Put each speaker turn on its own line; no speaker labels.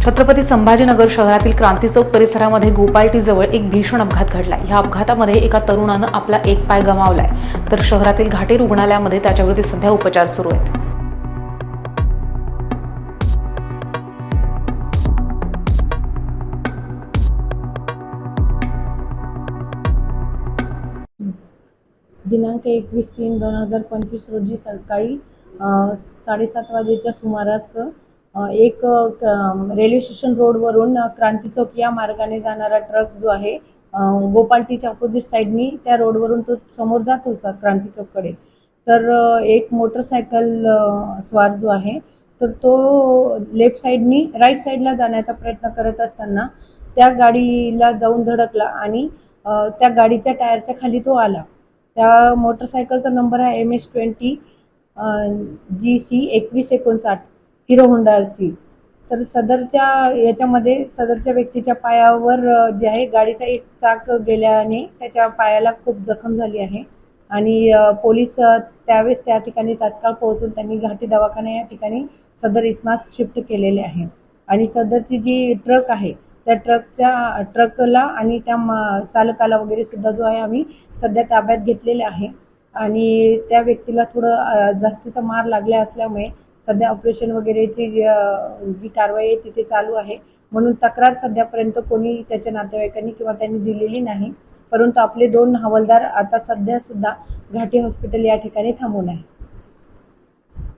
छत्रपती संभाजीनगर शहरातील क्रांती चौक परिसरामध्ये गोपालटीजवळ एक भीषण अपघात घडलाय। या अपघातामध्ये एका तरुणानं आपला एक पाय गमावलाय, तर शहरातील घाटी रुग्णालयामध्ये त्याच्यावरती सध्या उपचार सुरू आहेत।
दिनांक 21/3/2025 रोजी सकाळी 7:30 वाजेच्या सुमारास एक रेल्वे स्टेशन रोडवरून क्रांती चौक या मार्गाने जाणारा ट्रक जो आहे गोपालटीच्या अपोजिट साईडनी त्या रोडवरून तो समोर जात होता क्रांती चौककडे। तर एक मोटरसायकल स्वार जो आहे तर तो लेफ्ट साईडनी राईट साईडला जाण्याचा प्रयत्न करत असताना त्या गाडीला जाऊन धडकला आणि त्या गाडीच्या टायरच्या खाली तो आला। त्या मोटरसायकलचा नंबर आहे MS20 GC 2159 हिरो होंडाची। तर सदरच्या व्यक्तीच्या पायावर जे आहे गाडीचा एक चाक गेल्याने त्याच्या पायाला खूप जखम झाली आहे आणि पोलीस त्यावेळेस त्या ठिकाणी तात्काळ पोहोचून त्यांनी घाटी दवाखाना या ठिकाणी सदर इस्मास शिफ्ट केलेले आहे। आणि सदरची जी ट्रक आहे त्या ट्रकला आणि त्या चालकाला वगैरे सुद्धा जो आहे आम्ही सध्या ताब्यात घेतलेले आहे। आणि त्या व्यक्तीला थोडं जास्तीचा मार लागला असल्यामुळे सध्या ऑपरेशन वगैरेची जी कारवाई आहे तिथे चालू आहे, म्हणून तक्रार सध्यापर्यंत कोणी त्याच्या नातेवाईकांनी किंवा त्यांनी दिलेली नाही। परंतु आपले 2 हवालदार आता सध्या सुद्धा घाटी हॉस्पिटल या ठिकाणी थांबून आहे।